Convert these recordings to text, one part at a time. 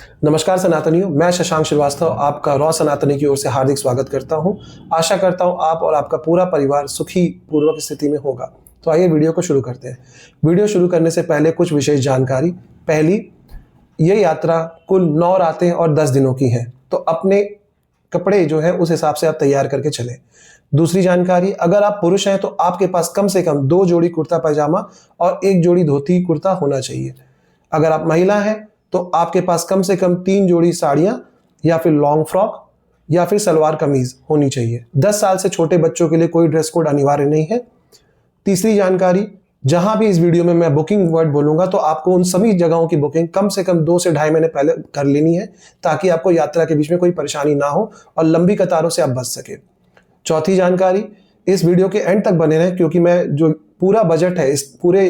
नमस्कार सनातनियों, मैं शशांक श्रीवास्तव आपका रॉ सनातनी की ओर से हार्दिक स्वागत करता हूं। आशा करता हूं आप और आपका पूरा परिवार सुखी पूर्वक स्थिति में होगा। तो आइए वीडियो को शुरू करते हैं। वीडियो शुरू करने से पहले कुछ विशेष जानकारी। पहली, ये यात्रा कुल 9 रातें और 10 दिनों की है, तो अपने कपड़े जो है उस हिसाब से आप तैयार करके चलें। दूसरी जानकारी, अगर आप पुरुष हैं तो आपके पास कम से कम 2 जोड़ी कुर्ता पैजामा और 1 जोड़ी धोती कुर्ता होना चाहिए। अगर आप महिला हैं तो आपके पास कम से कम 3 जोड़ी साड़ियां या फिर लॉन्ग फ्रॉक या फिर सलवार कमीज होनी चाहिए। 10 साल से छोटे बच्चों के लिए कोई ड्रेस कोड अनिवार्य नहीं है। तीसरी जानकारी, जहां भी इस वीडियो में मैं बुकिंग वर्ड बोलूंगा तो आपको उन सभी जगहों की बुकिंग कम से कम 2 से ढाई महीने पहले कर लेनी है, ताकि आपको यात्रा के बीच में कोई परेशानी ना हो और लंबी कतारों से आप बच सके। चौथी जानकारी, इस वीडियो के एंड तक बने रहें, क्योंकि मैं जो पूरा बजट है इस पूरे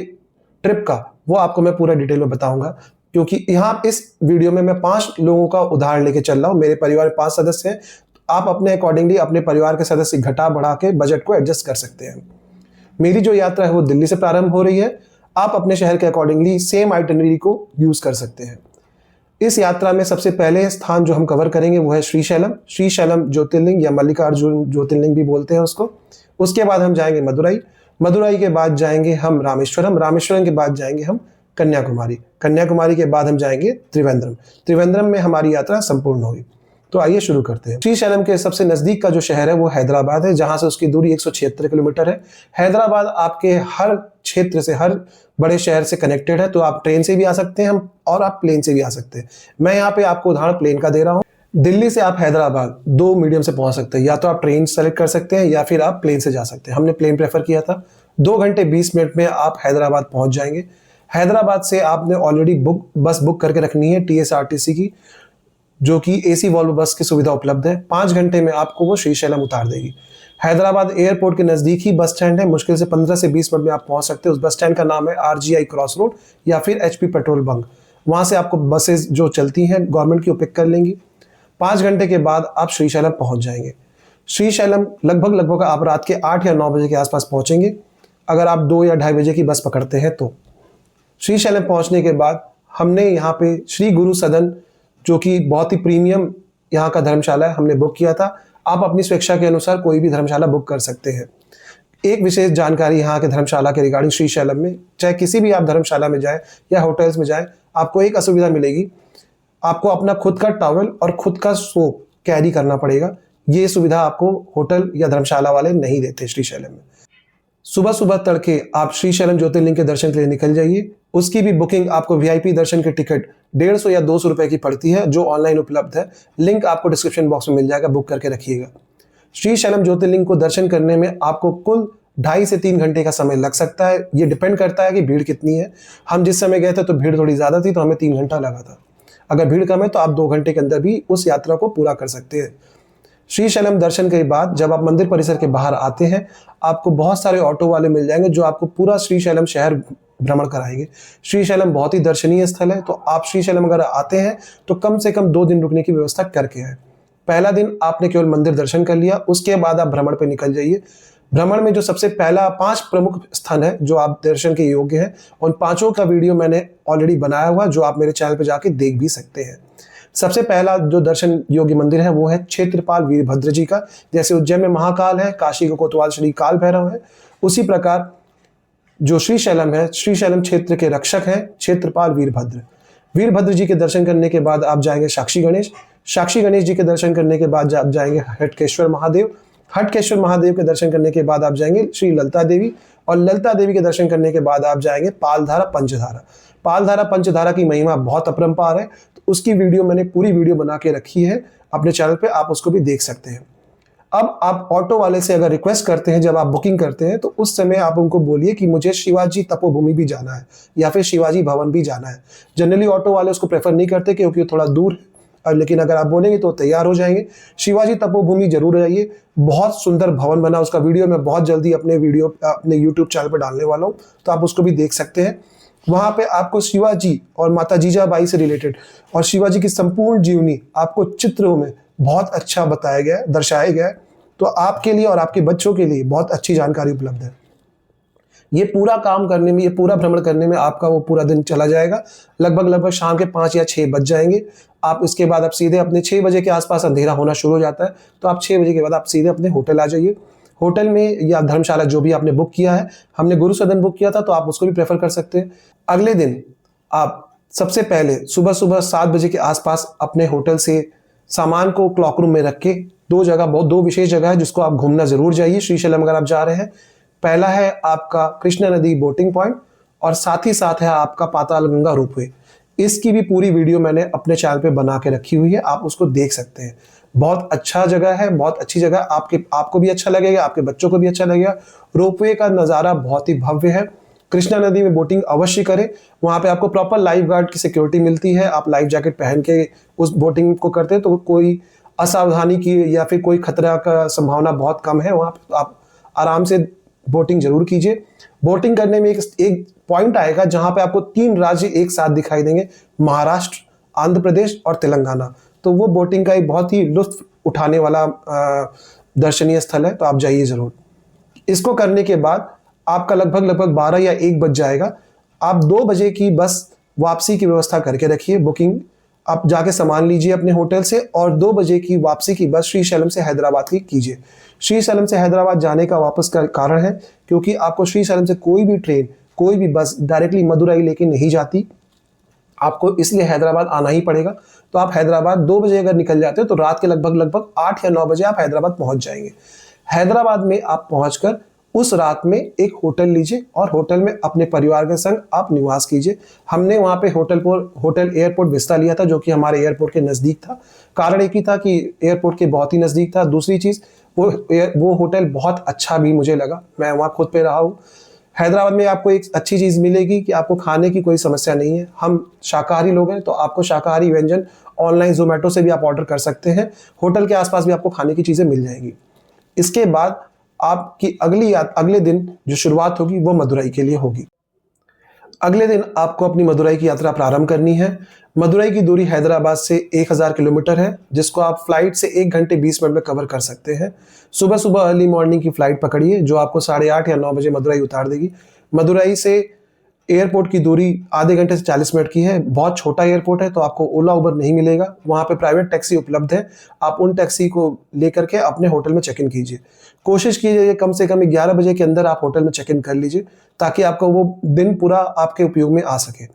ट्रिप का वो आपको मैं पूरा डिटेल में बताऊंगा। क्योंकि यहाँ इस वीडियो में मैं 5 लोगों का उदाहरण लेके चल रहा हूँ। मेरे परिवार में 5 सदस्य हैं, तो आप अपने अकॉर्डिंगली अपने परिवार के सदस्य घटा बढ़ा के बजट को एडजस्ट कर सकते हैं। मेरी जो यात्रा है वो दिल्ली से प्रारंभ हो रही है। आप अपने शहर के अकॉर्डिंगली सेम आइटिनरी को यूज कर सकते हैं। इस यात्रा में सबसे पहले स्थान जो हम कवर करेंगे वो है श्रीशैलम। श्रीशैलम ज्योतिर्लिंग या मल्लिकार्जुन ज्योतिर्लिंग भी बोलते हैं उसको। उसके बाद हम जाएंगे मदुरई। मदुरई के बाद जाएंगे हम रामेश्वरम। रामेश्वरम के बाद जाएंगे हम कन्याकुमारी। कन्याकुमारी के बाद हम जाएंगे त्रिवेंद्रम। त्रिवेंद्रम में हमारी यात्रा संपूर्ण होगी। तो आइए शुरू करते हैं। श्रीशैलम के सबसे नजदीक का जो शहर है वो हैदराबाद है, जहां से उसकी दूरी 176 किलोमीटर है। हैदराबाद आपके हर क्षेत्र से, हर बड़े शहर से कनेक्टेड है, तो आप ट्रेन से भी आ सकते हैं हम और आप प्लेन से भी आ सकते हैं। मैं यहाँ पे आपको उदाहरण प्लेन का दे रहा हूँ। दिल्ली से आप हैदराबाद 2 मीडियम से पहुंच सकते हैं, या तो आप ट्रेन सेलेक्ट कर सकते हैं या फिर आप प्लेन से जा सकते हैं। हमने प्लेन प्रेफर किया था। 2 घंटे 20 मिनट में आप हैदराबाद पहुंच जाएंगे। हैदराबाद से आपने ऑलरेडी बस बुक करके रखनी है TSRTC की, जो कि AC वॉल्वो बस की सुविधा उपलब्ध है। 5 घंटे में आपको वो श्रीशैलम उतार देगी। हैदराबाद एयरपोर्ट के नजदीक ही बस स्टैंड है। मुश्किल से 15 से 20 मिनट में आप पहुंच सकते हैं। उस बस स्टैंड का नाम है RGI क्रॉस रोड या फिर HP पेट्रोल बंक। वहां से आपको बसेस जो चलती हैं गवर्नमेंट की वो पिक कर लेंगी। 5 घंटे के बाद आप श्रीशैलम पहुंच जाएंगे। श्रीशैलम लगभग आप रात के 8 या 9 बजे के आसपास पहुंचेंगे, अगर आप 2 या ढाई बजे की बस पकड़ते हैं तो। श्रीशैलम पहुंचने के बाद हमने यहाँ पे श्री गुरु सदन, जो कि बहुत ही प्रीमियम यहाँ का धर्मशाला है, हमने बुक किया था। आप अपनी स्वेच्छा के अनुसार कोई भी धर्मशाला बुक कर सकते हैं। एक विशेष जानकारी यहाँ के धर्मशाला के रिगार्डिंग श्रीशैलम में, चाहे किसी भी आप धर्मशाला में जाए या होटल्स में जाए, आपको एक असुविधा मिलेगी। आपको अपना खुद का टॉवल और खुद का सोप कैरी करना पड़ेगा। ये सुविधा आपको होटल या धर्मशाला वाले नहीं देते श्रीशैलम में। सुबह सुबह तड़के आप श्रीशैलम ज्योतिर्लिंग के दर्शन के लिए निकल जाइए। उसकी भी बुकिंग आपको VIP दर्शन के टिकट 150 या 200 रुपए की पड़ती है, जो ऑनलाइन उपलब्ध है। लिंक आपको डिस्क्रिप्शन बॉक्स में मिल जाएगा, बुक करके रखिएगा। श्रीशैलम ज्योतिर्लिंग को दर्शन करने में आपको कुल 2.5 से 3 घंटे का समय लग सकता है। ये डिपेंड करता है कि भीड़ कितनी है। हम जिस समय गए थे तो भीड़ थोड़ी ज्यादा थी, तो हमें 3 घंटा लगा था। अगर भीड़ कम है तो आप 2 घंटे के अंदर भी उस यात्रा को पूरा कर सकते हैं। श्रीशैलम दर्शन के बाद जब आप मंदिर परिसर के बाहर आते हैं, आपको बहुत सारे ऑटो वाले मिल जाएंगे जो आपको पूरा श्रीशैलम शहर भ्रमण कराएंगे। श्रीशैलम बहुत ही दर्शनीय स्थल है, तो आप श्रीशैलम अगर आते हैं तो कम से कम 2 दिन रुकने की व्यवस्था करके आए। पहला दिन आपने केवल मंदिर दर्शन कर लिया, उसके बाद आप भ्रमण पे निकल जाइए। भ्रमण में जो सबसे पहला 5 प्रमुख स्थान है जो आप दर्शन के योग्य हैं, उन 5 का वीडियो मैंने ऑलरेडी बनाया हुआ, जो आप मेरे चैनल पर जाके देख भी सकते हैं। सबसे पहला जो दर्शन योग्य मंदिर है वो है क्षेत्रपाल वीरभद्र जी का। जैसे उज्जैन में महाकाल है, काशी का कोतवाल श्री काल भैरव है, उसी प्रकार जो श्रीशैलम है, श्रीशैलम क्षेत्र के रक्षक हैं क्षेत्रपाल वीरभद्र। वीरभद्र जी के दर्शन करने के बाद आप जाएंगे साक्षी गणेश। साक्षी गणेश जी के दर्शन करने के बाद आप जाएंगे हटकेश्वर महादेव। हटकेश्वर महादेव के दर्शन करने के बाद आप जाएंगे श्री ललिता देवी, और ललिता देवी के दर्शन करने के बाद आप जाएंगे पालधारा पंचधारा। पालधारा पंचधारा की महिमा बहुत अपरंपार है, तो उसकी वीडियो मैंने पूरी वीडियो बना के रखी है अपने चैनल पे, आप उसको भी देख सकते हैं। अब आप ऑटो वाले से अगर रिक्वेस्ट करते हैं, जब आप बुकिंग करते हैं, तो उस समय आप उनको बोलिए कि मुझे शिवाजी तपोभूमि भी जाना है या फिर शिवाजी भवन भी जाना है। जनरली ऑटो वाले उसको प्रेफर नहीं करते क्योंकि थोड़ा दूर है, लेकिन अगर आप बोलेंगे तो तैयार हो जाएंगे। शिवाजी तपोभूमि जरूर जाइए, बहुत सुंदर भवन बना, उसका वीडियो मैं बहुत जल्दी अपने YouTube चैनल पर डालने वाला हूँ, तो आप उसको भी देख सकते हैं। वहां पे आपको शिवाजी और माता जीजाबाई से रिलेटेड और शिवाजी की संपूर्ण जीवनी आपको चित्रों में बहुत अच्छा बताया गया है, दर्शाया गया है, तो आपके लिए और आपके बच्चों के लिए बहुत अच्छी जानकारी उपलब्ध है। ये पूरा काम करने में, ये पूरा भ्रमण करने में आपका वो पूरा दिन चला जाएगा। लगभग शाम के 5 या 6 बज जाएंगे। आप इसके बाद आप सीधे अपने 6 बजे के आसपास अंधेरा होना शुरू हो जाता है, तो आप 6 बजे के बाद आप सीधे अपने होटल आ जाइए। होटल में या धर्मशाला जो भी आपने बुक किया है, हमने गुरु सदन बुक किया था तो आप उसको भी प्रेफर कर सकते हैं। अगले दिन आप सबसे पहले सुबह सुबह 7 बजे के आसपास अपने होटल से सामान को क्लॉक रूम में रख के, दो विशेष जगह है जिसको आप घूमना जरूर जाइए श्रीशैलम अगर आप जा रहे हैं। पहला है आपका कृष्णा नदी बोटिंग पॉइंट और साथ ही साथ है आपका पाताल गंगा रोपवे। इसकी भी पूरी वीडियो मैंने अपने चैनल पे बना के रखी हुई है, आप उसको देख सकते हैं। बहुत अच्छा जगह है, बहुत अच्छी जगह, आपको भी अच्छा लगेगा, आपके बच्चों को भी अच्छा लगेगा। रोपवे का नज़ारा बहुत ही भव्य है। कृष्णा नदी में बोटिंग अवश्य करें, वहाँ पे आपको प्रॉपर लाइफ गार्ड की सिक्योरिटी मिलती है। आप लाइफ जैकेट पहन के उस बोटिंग को करते हैं तो कोई असावधानी की या फिर कोई खतरा का संभावना बहुत कम है। वहाँ पे आप आराम से बोटिंग जरूर कीजिए। बोटिंग करने में एक पॉइंट आएगा जहाँ पे आपको 3 राज्य एक साथ दिखाई देंगे, महाराष्ट्र, आंध्र प्रदेश और तेलंगाना। तो वो बोटिंग का एक बहुत ही लुत्फ उठाने वाला दर्शनीय स्थल है, तो आप जाइए जरूर। इसको करने के बाद आपका लगभग 12 या 1 बज जाएगा। आप 2 बजे की बस वापसी की व्यवस्था करके रखिए। बुकिंग आप जाके सामान लीजिए अपने होटल से और 2 बजे की वापसी की बस श्रीशैलम से हैदराबाद की कीजिए। श्रीशैलम से हैदराबाद जाने का वापस का कारण है क्योंकि आपको श्रीशैलम से कोई भी ट्रेन, कोई भी बस डायरेक्टली मदुरई लेके नहीं जाती, आपको इसलिए हैदराबाद आना ही पड़ेगा। तो आप हैदराबाद 2 बजे अगर निकल जाते हो तो रात के लगभग 8 या 9 बजे आप हैदराबाद पहुंच जाएंगे। हैदराबाद में आप पहुंचकर उस रात में एक होटल लीजिए और होटल में अपने परिवार के संग आप निवास कीजिए। हमने वहाँ पे होटल एयरपोर्ट विस्ता लिया था जो कि हमारे एयरपोर्ट के नज़दीक था। कारण एक ही था कि एयरपोर्ट के बहुत ही नज़दीक था। दूसरी चीज़ वो होटल बहुत अच्छा भी मुझे लगा, मैं वहाँ खुद पे रहा हूँ। हैदराबाद में आपको एक अच्छी चीज़ मिलेगी कि आपको खाने की कोई समस्या नहीं है। हम शाकाहारी लोग हैं तो आपको शाकाहारी व्यंजन ऑनलाइन ज़ोमैटो से भी आप ऑर्डर कर सकते हैं। होटल के आसपास भी आपको खाने की चीज़ें मिल जाएगी। इसके बाद आपकी अगले दिन जो शुरुआत होगी वो मदुरई के लिए होगी। अगले दिन आपको अपनी मदुरई की यात्रा प्रारंभ करनी है। मदुरई की दूरी हैदराबाद से 1000 किलोमीटर है, जिसको आप फ्लाइट से 1 घंटे 20 मिनट में कवर कर सकते हैं। सुबह सुबह अर्ली मॉर्निंग की फ्लाइट पकड़िए जो आपको 8:30 या 9 बजे मदुरई उतार देगी। मदुरई से एयरपोर्ट की दूरी आधे घंटे से 40 मिनट की है। बहुत छोटा एयरपोर्ट है तो आपको ओला उबर नहीं मिलेगा, वहाँ पे प्राइवेट टैक्सी उपलब्ध है। आप उन टैक्सी को लेकर के अपने होटल में चेक इन कीजिए। कोशिश कीजिए कम से कम 11 बजे के अंदर आप होटल में चेक इन कर लीजिए ताकि आपका वो दिन पूरा आपके उपयोग में आ सके।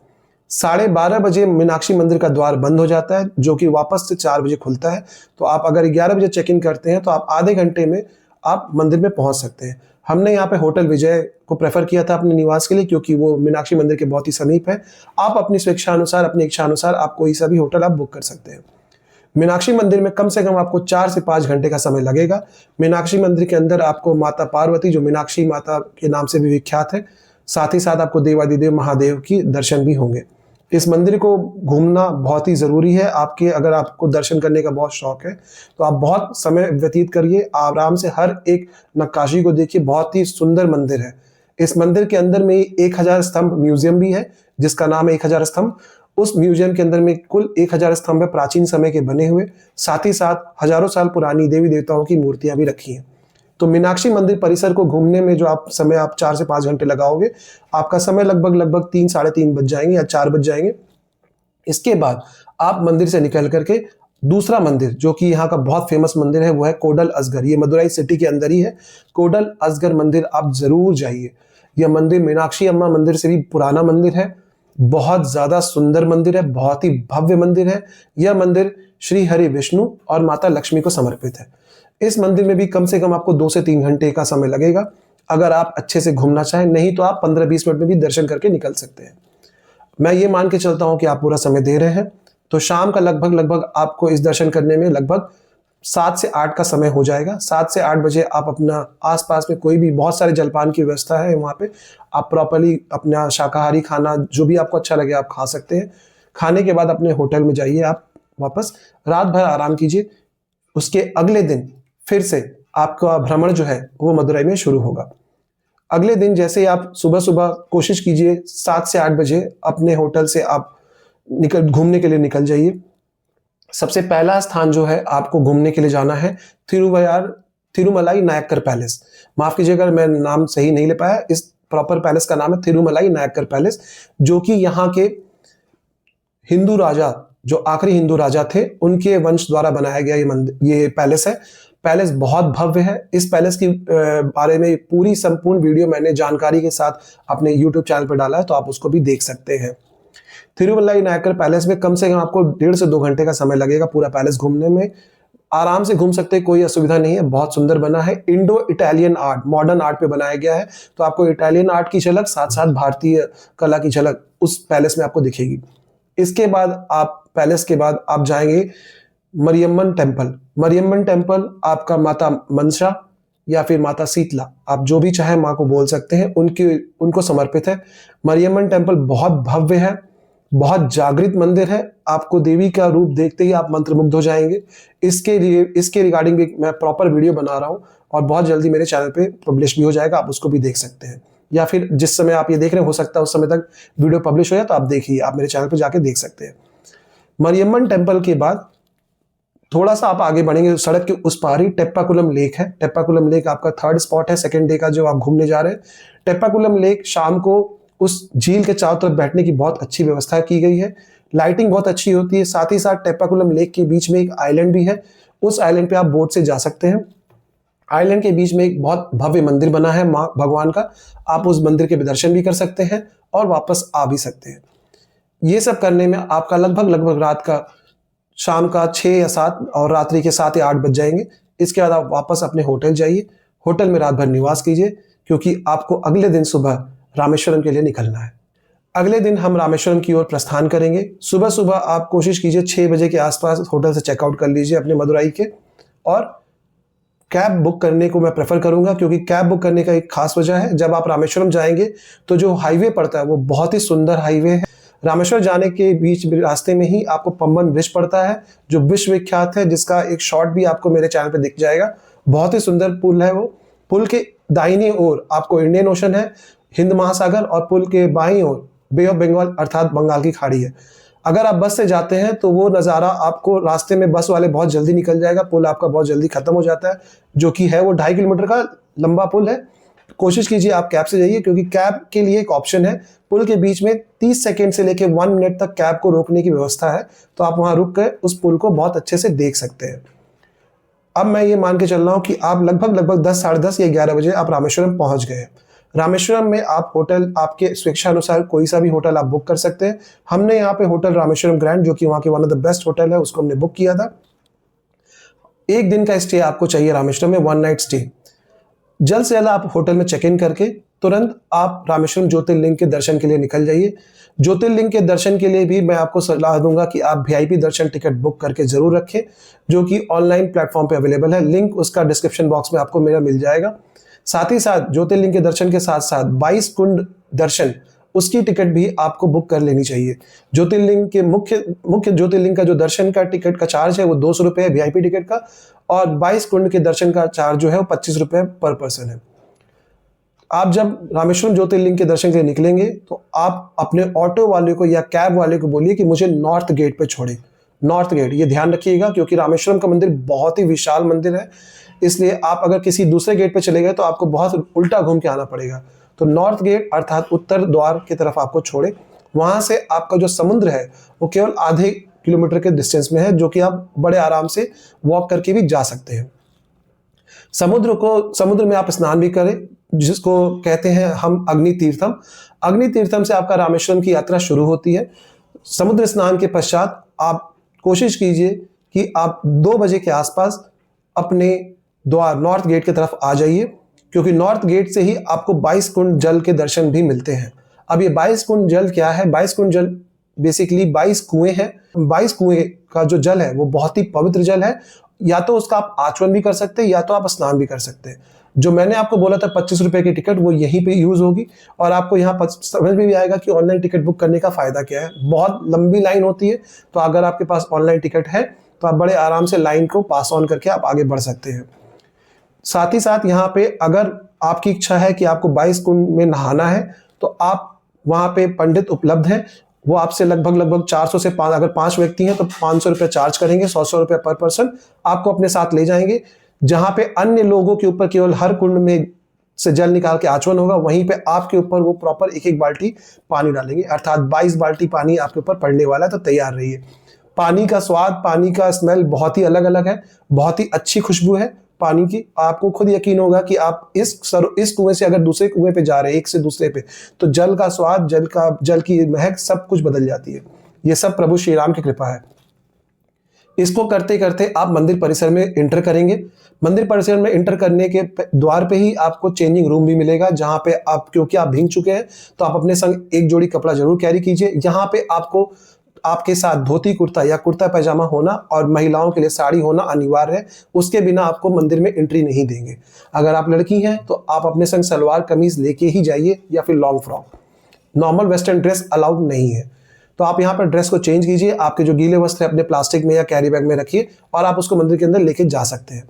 12:30 बजे मीनाक्षी मंदिर का द्वार बंद हो जाता है जो कि वापस से 4 बजे खुलता है। तो आप अगर 11 बजे चेक इन करते हैं तो आप आधे घंटे में आप मंदिर में पहुंच सकते हैं। हमने यहाँ पे होटल विजय को प्रेफर किया था अपने निवास के लिए क्योंकि वो मीनाक्षी मंदिर के बहुत ही समीप है। आप अपनी स्वेच्छा अनुसार, अपनी इच्छा अनुसार आप कोई सा भी होटल आप बुक कर सकते हैं। मीनाक्षी मंदिर में कम से कम आपको 4 से 5 घंटे का समय लगेगा। मीनाक्षी मंदिर के अंदर आपको माता पार्वती, जो मीनाक्षी माता के नाम से भी विख्यात है, साथ ही साथ आपको देवादिदेव महादेव की दर्शन भी होंगे। इस मंदिर को घूमना बहुत ही ज़रूरी है। अगर आपको दर्शन करने का बहुत शौक है तो आप बहुत समय व्यतीत करिए, आराम से हर एक नक्काशी को देखिए। बहुत ही सुंदर मंदिर है। इस मंदिर के अंदर में 1000 स्तंभ म्यूजियम भी है जिसका नाम है 1000 स्तंभ। उस म्यूजियम के अंदर में कुल 1000 स्तंभ है प्राचीन समय के बने हुए, साथ ही साथ हजारों साल पुरानी देवी देवताओं की मूर्तियां भी रखी हैं। तो मीनाक्षी मंदिर परिसर को घूमने में जो आप 4 से 5 घंटे लगाओगे, आपका समय लगभग 3 साढ़े 3 बज जाएंगे या 4 बज जाएंगे। इसके बाद आप मंदिर से निकल करके दूसरा मंदिर जो कि यहाँ का बहुत फेमस मंदिर है वो है कोडल असगर। ये मदुरई सिटी के अंदर ही है। कोडल असगर मंदिर आप जरूर जाइए। यह मंदिर मीनाक्षी अम्मा मंदिर से भी पुराना मंदिर है, बहुत ज्यादा सुंदर मंदिर है, बहुत ही भव्य मंदिर है। यह मंदिर श्री हरि विष्णु और माता लक्ष्मी को समर्पित है। इस मंदिर में भी कम से कम आपको 2 से 3 घंटे का समय लगेगा अगर आप अच्छे से घूमना चाहें, नहीं तो आप 15-20 मिनट में भी दर्शन करके निकल सकते हैं। मैं ये मान के चलता हूं कि आप पूरा समय दे रहे हैं तो शाम का लगभग आपको इस दर्शन करने में लगभग 7 से 8 का समय हो जाएगा। 7 से 8 बजे आप अपना आसपास में कोई भी बहुत सारे जलपान की व्यवस्था है वहाँ पे, आप प्रॉपरली अपना शाकाहारी खाना जो भी आपको अच्छा लगे आप खा सकते हैं। खाने के बाद अपने होटल में जाइए, आप वापस रात भर आराम कीजिए। उसके अगले दिन फिर से आपका भ्रमण जो है वो मदुरई में शुरू होगा। अगले दिन जैसे आप सुबह सुबह कोशिश कीजिए 7 से 8 बजे अपने होटल से आप घूमने के लिए निकल जाइए। सबसे पहला स्थान जो है आपको घूमने के लिए जाना है तिरुमलाई नायक्कर पैलेस। माफ कीजिएगा मैं नाम सही नहीं ले पाया। इस प्रॉपर पैलेस का नाम है थिरुमलाई नायक्कर पैलेस, जो कि यहाँ के हिंदू राजा, जो आखिरी हिंदू राजा थे, उनके वंश द्वारा बनाया गया ये पैलेस है। पैलेस बहुत भव्य है। इस पैलेस की बारे में पूरी संपूर्ण वीडियो मैंने जानकारी के साथ अपने YouTube चैनल पर डाला है, तो आप उसको भी देख सकते हैं। थिरुमलाई नायक्कर पैलेस में कम से कम आपको 1.5 से 2 घंटे का समय लगेगा पूरा पैलेस घूमने में। आराम से घूम सकते हैं, कोई असुविधा नहीं है। बहुत सुंदर बना है, Indo Italian art, modern art पे बनाया गया है, तो आपको इटालियन आर्ट की झलक साथ साथ भारतीय कला की झलक उस पैलेस में आपको दिखेगी। इसके बाद पैलेस के बाद आप जाएंगे मरियम्मन टेम्पल। मरियम्मन टेम्पल आपका माता मनसा या फिर माता शीतला, आप जो भी चाहे माँ को बोल सकते हैं, उनको समर्पित है। मरियम्मन टेम्पल बहुत भव्य है, बहुत जागृत मंदिर है। आपको देवी का रूप देखते ही आप मंत्रमुग्ध हो जाएंगे। इसके रिगार्डिंग भी मैं प्रॉपर वीडियो बना रहा हूँ और बहुत जल्दी मेरे चैनल पे पब्लिश भी हो जाएगा, आप उसको भी देख सकते हैं। या फिर जिस समय आप ये देख रहे हैं, हो सकता है उस समय तक वीडियो पब्लिश हो जाए, तो आप देखिए, आप मेरे चैनल पर जाके देख सकते हैं। मरियम्मन टेम्पल के बाद थोड़ा सा आप आगे बढ़ेंगे, सड़क के उस पार ही टेप्पाकुलम लेक है। टेप्पाकुलम लेक आपका 3rd स्पॉट है, 2nd डे का जो आप घूमने जा रहे हैं। टेप्पाकुलम लेक, शाम को उस झील के चारों तरफ बैठने की बहुत अच्छी व्यवस्था की गई है। लाइटिंग बहुत अच्छी होती है। साथ ही साथ टेप्पाकुलम लेक के बीच में एक आइलैंड भी है, उस आइलैंड पे आप बोट से जा सकते हैं। आइलैंड के बीच में एक बहुत भव्य मंदिर बना है माँ भगवान का, आप उस मंदिर के भी दर्शन भी कर सकते हैं और वापस आ भी सकते हैं। ये सब करने में आपका लगभग रात का शाम का 6 या 7 और रात्रि के 7 या 8 बज जाएंगे। इसके बाद आप वापस अपने होटल जाइए, होटल में रात भर निवास कीजिए, क्योंकि आपको अगले दिन सुबह रामेश्वरम के लिए निकलना है। अगले दिन हम रामेश्वरम की ओर प्रस्थान करेंगे। सुबह सुबह आप कोशिश कीजिए 6 बजे के आसपास होटल से चेकआउट कर लीजिए अपने मदुराई के, और कैब बुक करने को मैं प्रेफर करूंगा, क्योंकि कैब बुक करने का एक खास वजह है, जब आप रामेश्वरम जाएंगे तो जो हाईवे पड़ता है वो बहुत ही सुंदर हाईवे है। रामेश्वर जाने के बीच रास्ते में ही आपको पंबन ब्रिज पड़ता है, जो विश्व विख्यात है, जिसका एक शॉट भी आपको मेरे चैनल पे दिख जाएगा। बहुत ही सुंदर पुल है वो। पुल के दाहिनी ओर आपको इंडियन ओशन है, हिंद महासागर, और पुल के बाईं ओर बे ऑफ बंगाल अर्थात बंगाल की खाड़ी है। अगर आप बस से जाते हैं तो वो नज़ारा आपको रास्ते में बस वाले बहुत जल्दी निकल जाएगा, पुल आपका बहुत जल्दी खत्म हो जाता है, जो कि है वो 2.5 किलोमीटर का लंबा पुल है। कोशिश कीजिए आप कैब से जाइए, क्योंकि कैब के लिए एक ऑप्शन है, पुल के बीच में 30 सेकेंड से लेकर 1 मिनट तक कैब को रोकने की व्यवस्था है, तो आप वहां रुक कर उस पुल को बहुत अच्छे से देख सकते हैं। अब मैं ये मान के चल रहा हूँ कि आप लगभग 10, साढ़े 10 या 11 बजे आप रामेश्वरम पहुंच गए। रामेश्वरम में आप होटल आपके स्वेच्छा अनुसार कोई सा भी होटल आप बुक कर सकते हैं। हमने यहाँ पे होटल रामेश्वरम ग्रैंड, जो कि वहाँ के one of the best hotel है, उसको हमने बुक किया था। 1 दिन का स्टे आपको चाहिए रामेश्वरम में, 1 नाइट स्टे। जल्द से जल्द आप होटल में चेक इन करके तुरंत आप रामेश्वरम ज्योतिर्लिंग के दर्शन के लिए निकल जाइए। ज्योतिर्लिंग के दर्शन के लिए भी मैं आपको सलाह दूंगा कि आप VIP दर्शन टिकट बुक करके जरूर रखें, जो कि ऑनलाइन प्लेटफॉर्म पे अवेलेबल है। लिंक उसका डिस्क्रिप्शन बॉक्स में आपको मेरा मिल जाएगा। साथ ही साथ ज्योतिर्लिंग के दर्शन के साथ साथ 22 कुंड दर्शन, उसकी टिकट भी आपको बुक कर लेनी चाहिए। ज्योतिर्लिंग के मुख्य ज्योतिर्लिंग का जो दर्शन का टिकट का चार्ज है वो 200 रुपये है VIP टिकट का, और 22 कुंड के दर्शन का चार्ज जो है वो 25 रुपये पर पर्सन है। आप जब रामेश्वरम ज्योतिर्लिंग के दर्शन के लिए निकलेंगे तो आप अपने ऑटो वाले को या कैब वाले को बोलिए कि मुझे नॉर्थ गेट पे छोड़े। नॉर्थ गेट, ये ध्यान रखिएगा, क्योंकि रामेश्वरम का मंदिर बहुत ही विशाल मंदिर है, इसलिए आप अगर किसी दूसरे गेट पे चले गए तो आपको बहुत उल्टा घूम के आना पड़ेगा। तो नॉर्थ गेट अर्थात उत्तर द्वार की तरफ आपको छोड़े। वहां से आपका जो समुद्र है वो केवल आधे किलोमीटर के डिस्टेंस में है, जो कि आप बड़े आराम से वॉक करके भी जा सकते हैं। समुद्र में आप स्नान भी करें, जिसको कहते हैं हम अग्नि तीर्थम। अग्नि तीर्थम से आपका रामेश्वरम की यात्रा शुरू होती है। समुद्र स्नान के पश्चात आप कोशिश कीजिए कि आप 2 बजे के आसपास अपने द्वार नॉर्थ गेट की तरफ आ जाइए, क्योंकि नॉर्थ गेट से ही आपको 22 कुंड जल के दर्शन भी मिलते हैं। अब ये 22 कुंड जल क्या है? 22 कुंड जल बेसिकली 22 कुएं हैं। 22 कुएं का जो जल है वो बहुत ही पवित्र जल है। या तो उसका आप आचमन भी कर सकते हैं या तो आप स्नान भी कर सकते हैं। जो मैंने आपको बोला था 25 रुपए की टिकट, वो यहीं पे यूज होगी, और आपको यहाँ पर समझ में भी आएगा कि ऑनलाइन टिकट बुक करने का फायदा क्या है। बहुत लंबी लाइन होती है, तो अगर आपके पास ऑनलाइन टिकट है तो आप बड़े आराम से लाइन को पास ऑन करके आप आगे बढ़ सकते हैं। साथ ही साथ यहाँ पे अगर आपकी इच्छा है कि आपको 22 कुंड में नहाना है तो आप वहाँ पे पंडित उपलब्ध हैं। वो आपसे लगभग 400 से 5, अगर 5 व्यक्ति हैं तो 500 रुपये चार्ज करेंगे, 100 रुपये पर पर्सन आपको अपने साथ ले जाएंगे। जहाँ पे अन्य लोगों के ऊपर केवल हर कुंड में से जल निकाल के आचमन होगा, वहीं पे आपके ऊपर वो प्रॉपर एक एक बाल्टी पानी डालेंगे, अर्थात 22 बाल्टी पानी आपके ऊपर पड़ने वाला है। तो तैयार रहिए। पानी का स्वाद, पानी का स्मेल बहुत ही अलग अलग है, बहुत ही अच्छी खुशबू है पानी की। आपको खुद यकीन होगा कि आप इस कुएं से अगर दूसरे कुएं पे जा रहे हैं, एक से दूसरे पे, तो जल का स्वाद, जल की महक सब कुछ बदल जाती है। ये सब प्रभु श्री राम की कृपा है। इसको करते करते आप मंदिर परिसर में एंटर करेंगे। मंदिर परिसर में एंटर करने के द्वार पे ही आपको चेंजिंग रूम भी मिलेगा, जहां पे आप, क्योंकि आप भीग चुके हैं तो आप अपने संग एक जोड़ी कपड़ा जरूर कैरी कीजिए। यहाँ पे आपको आपके साथ धोती कुर्ता या कुर्ता पैजामा होना और महिलाओं के लिए साड़ी होना अनिवार्य है। उसके बिना आपको मंदिर में एंट्री नहीं देंगे। अगर आप लड़की हैं तो आप अपने संग सलवार कमीज लेके ही जाइए या फिर long frock. Normal western dress allowed नहीं है। तो आप यहाँ पर ड्रेस को चेंज कीजिए, आपके जो गीले वस्त्र है अपने प्लास्टिक में या कैरी बैग में रखिए और आप उसको मंदिर के अंदर लेके जा सकते हैं।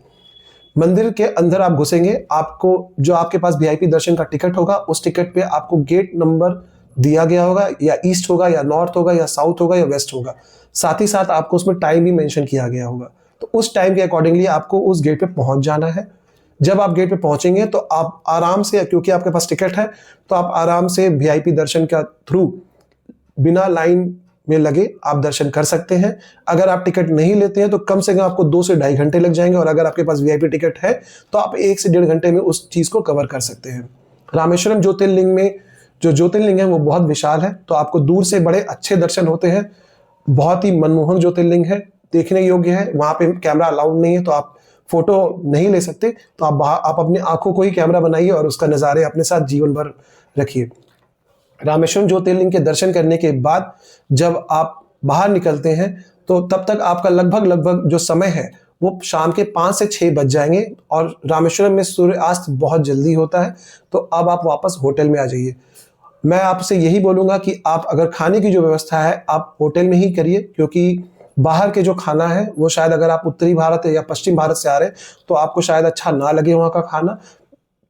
मंदिर के अंदर आप घुसेंगे, आपको जो आपके पास वीआईपी दर्शन का टिकट होगा, उस टिकट पे आपको गेट नंबर दिया गया होगा, या ईस्ट होगा या नॉर्थ होगा या साउथ होगा या वेस्ट होगा। साथ ही साथ आपको उसमें टाइम भी मेंशन किया गया होगा। तो उस टाइम के अकॉर्डिंगली आपको उस गेट पे पहुंच जाना है। जब आप गेट पे पहुंचेंगे तो आप आराम से, क्योंकि आपके पास टिकट है, तो आप आराम से वीआईपी दर्शन का थ्रू बिना लाइन में लगे आप दर्शन कर सकते हैं। अगर आप टिकट नहीं लेते हैं तो कम से कम आपको 2 से ढाई घंटे लग जाएंगे, और अगर आपके पास वीआईपी टिकट है तो आप 1 से 1.5 घंटे में उस चीज को कवर कर सकते हैं। रामेश्वरम ज्योतिर्लिंग में जो ज्योतिर्लिंग है वो बहुत विशाल है, तो आपको दूर से बड़े अच्छे दर्शन होते हैं। बहुत ही मनमोहक ज्योतिर्लिंग है, देखने योग्य है। वहां पे कैमरा अलाउड नहीं है, तो आप फोटो नहीं ले सकते। तो आप अपनी आंखों को ही कैमरा बनाइए और उसका नज़ारे अपने साथ जीवन भर रखिए। रामेश्वरम ज्योतिर्लिंग के दर्शन करने के बाद जब आप बाहर निकलते हैं तो तब तक आपका लगभग जो समय है वो शाम के 5 से 6 बज जाएंगे, और रामेश्वरम में सूर्यास्त बहुत जल्दी होता है। तो अब आप वापस होटल में आ जाइए। मैं आपसे यही बोलूँगा कि आप अगर खाने की जो व्यवस्था है आप होटल में ही करिए, क्योंकि बाहर के जो खाना है वो शायद, अगर आप उत्तरी भारत या पश्चिम भारत से आ रहे हैं तो आपको शायद अच्छा ना लगे वहाँ का खाना।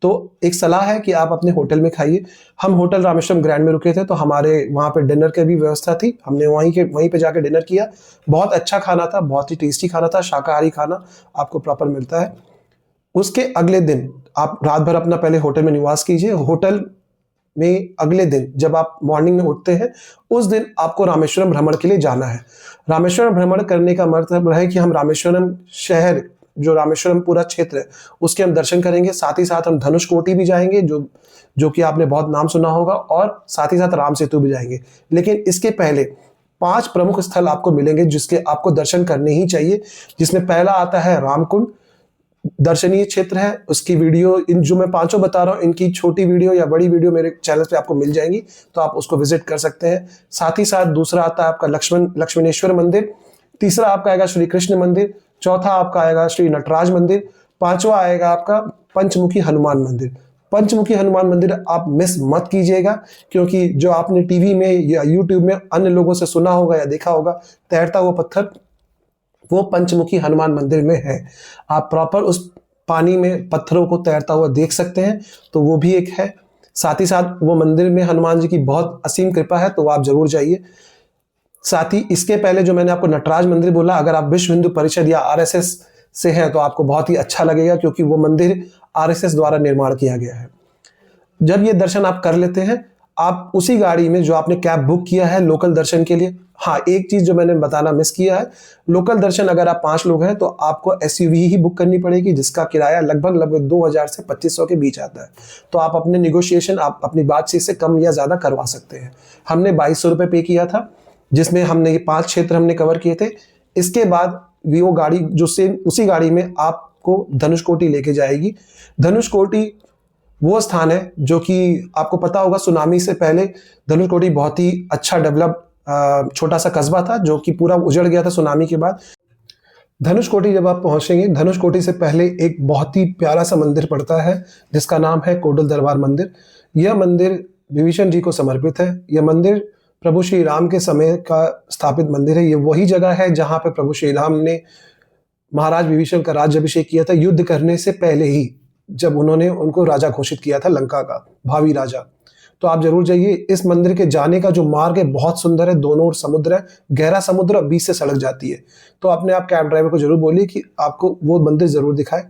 तो एक सलाह है कि आप अपने होटल में खाइए। हम होटल रामेश्वरम ग्रैंड में रुके थे, तो हमारे वहाँ पे डिनर की भी व्यवस्था थी। हमने वहीं पे जाके डिनर किया। बहुत अच्छा खाना था, बहुत ही टेस्टी खाना था, शाकाहारी खाना आपको प्रॉपर मिलता है। उसके अगले दिन आप रात भर अपना पहले होटल में निवास कीजिए। होटल में अगले दिन जब आप मॉर्निंग में उठते हैं, उस दिन आपको रामेश्वरम भ्रमण के लिए जाना है। रामेश्वरम भ्रमण करने का मतलब है कि हम रामेश्वरम शहर, जो रामेश्वरम पूरा क्षेत्र है, उसके हम दर्शन करेंगे। साथ ही साथ हम धनुषकोटी भी जाएंगे, जो कि आपने बहुत नाम सुना होगा, और साथ ही साथ राम सेतु भी जाएंगे। लेकिन इसके पहले 5 प्रमुख स्थल आपको मिलेंगे जिसके आपको दर्शन करने ही चाहिए। जिसमें पहला आता है रामकुंड, दर्शनीय क्षेत्र है। उसकी वीडियो, इन जो मैं 5 बता रहा हूँ, इनकी छोटी वीडियो या बड़ी वीडियो मेरे चैनल पे आपको मिल जाएंगी, तो आप उसको विजिट कर सकते हैं। साथ ही साथ दूसरा आता है आपका लक्ष्मणेश्वर मंदिर। तीसरा आपका आएगा श्री कृष्ण मंदिर। चौथा आपका आएगा श्री नटराज मंदिर। 5वां आएगा आपका पंचमुखी हनुमान मंदिर। पंचमुखी हनुमान मंदिर आप मिस मत कीजिएगा, क्योंकि जो आपने टीवी में या यूट्यूब में अन्य लोगों से सुना होगा या देखा होगा, तैरता हुआ पत्थर, वो पंचमुखी हनुमान मंदिर में है। आप प्रॉपर उस पानी में पत्थरों को तैरता हुआ देख सकते हैं, तो वो भी एक है। साथ ही साथ वो मंदिर में हनुमान जी की बहुत असीम कृपा है, तो आप जरूर जाइए। साथ ही इसके पहले जो मैंने आपको नटराज मंदिर बोला, अगर आप विश्व हिंदू परिषद या आरएसएस से हैं तो आपको बहुत ही अच्छा लगेगा, क्योंकि वो मंदिर आरएसएस द्वारा निर्माण किया गया है। जब ये दर्शन आप कर लेते हैं, आप उसी गाड़ी में जो आपने कैब बुक किया है लोकल दर्शन के लिए, हाँ एक चीज जो मैंने बताना मिस किया है, लोकल दर्शन अगर आप 5 लोग हैं तो आपको एसयूवी ही बुक करनी पड़ेगी, जिसका किराया लगभग 2000 से 2500 के बीच आता है। तो आप अपने निगोशिएशन, आप अपनी बातचीत से कम या ज्यादा करवा सकते हैं। हमने 2200 रुपये पे किया था, जिसमें हमने ये 5 क्षेत्र हमने कवर किए थे। इसके बाद वो गाड़ी जो सेम उसी गाड़ी में आपको धनुषकोटी लेके जाएगी। धनुषकोटी वो स्थान है जो कि आपको पता होगा, सुनामी से पहले धनुषकोटी बहुत ही अच्छा डेवलप छोटा सा कस्बा था, जो कि पूरा उजड़ गया था सुनामी के बाद। धनुषकोटी जब आप पहुंचेंगे, धनुषकोटी से पहले एक बहुत ही प्यारा सा मंदिर पड़ता है जिसका नाम है कोडल दरबार मंदिर। यह मंदिर विभीषण जी को समर्पित है। यह मंदिर प्रभु श्री राम के समय का स्थापित मंदिर है। ये वही जगह है जहां पे प्रभु श्री राम ने महाराज विभीषण का राज्याभिषेक किया था, युद्ध करने से पहले ही, जब उन्होंने उनको राजा घोषित किया था, लंका का भावी राजा। तो आप जरूर जाइए। इस मंदिर के जाने का जो मार्ग है बहुत सुंदर है, दोनों ओर समुद्र है, गहरा समुद्र, और बीच से सड़क जाती है। तो अपने आप कैब ड्राइवर को जरूर बोलिए कि आपको वो मंदिर जरूर दिखाए।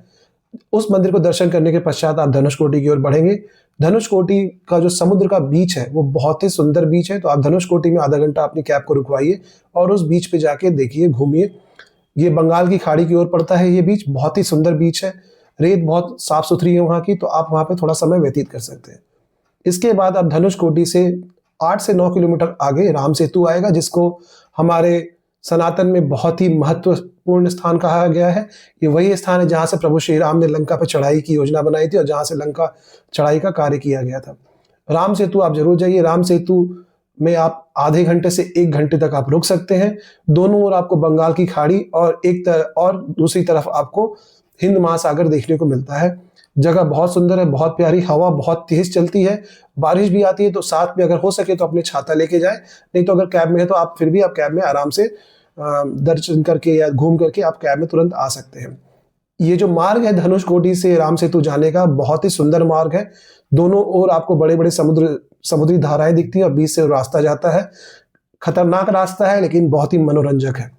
उस मंदिर को दर्शन करने के पश्चात आप धनुषकोटी की ओर बढ़ेंगे। धनुषकोटी का जो समुद्र का बीच है वो बहुत ही सुंदर बीच है, तो आप धनुषकोटी में आधा घंटा अपनी कैब को रुकवाइए और उस बीच पे जाके देखिए, घूमिए। ये बंगाल की खाड़ी की ओर पड़ता है ये बीच, बहुत ही सुंदर बीच है, रेत बहुत साफ सुथरी है वहाँ की, तो आप वहाँ पे थोड़ा समय व्यतीत कर सकते हैं। इसके बाद आप धनुषकोटी से 8 से 9 किलोमीटर आगे राम सेतु आएगा, जिसको हमारे सनातन में बहुत ही महत्वपूर्ण स्थान कहा गया है। ये वही स्थान है जहाँ से प्रभु श्री राम ने लंका पर चढ़ाई की योजना बनाई थी और जहाँ से लंका चढ़ाई का कार्य किया गया था। राम सेतु आप जरूर जाइए। राम सेतु में आप आधे घंटे से 1 घंटे तक आप रुक सकते हैं। दोनों ओर आपको बंगाल की खाड़ी और और दूसरी तरफ आपको हिंद महासागर देखने को मिलता है। जगह बहुत सुंदर है, बहुत प्यारी, हवा बहुत तेज चलती है, बारिश भी आती है, तो साथ में अगर हो सके तो अपने छाता लेके जाएं, नहीं तो अगर कैब में है तो आप फिर भी आप कैब में आराम से दर्शन करके या घूम करके आप कैब में तुरंत आ सकते हैं। ये जो मार्ग है धनुषकोटी से राम सेतु जाने का, बहुत ही सुंदर मार्ग है। दोनों ओर आपको बड़े बड़े समुद्री धाराएं दिखती हैं और बीच से रास्ता जाता है। खतरनाक रास्ता है लेकिन बहुत ही मनोरंजक है।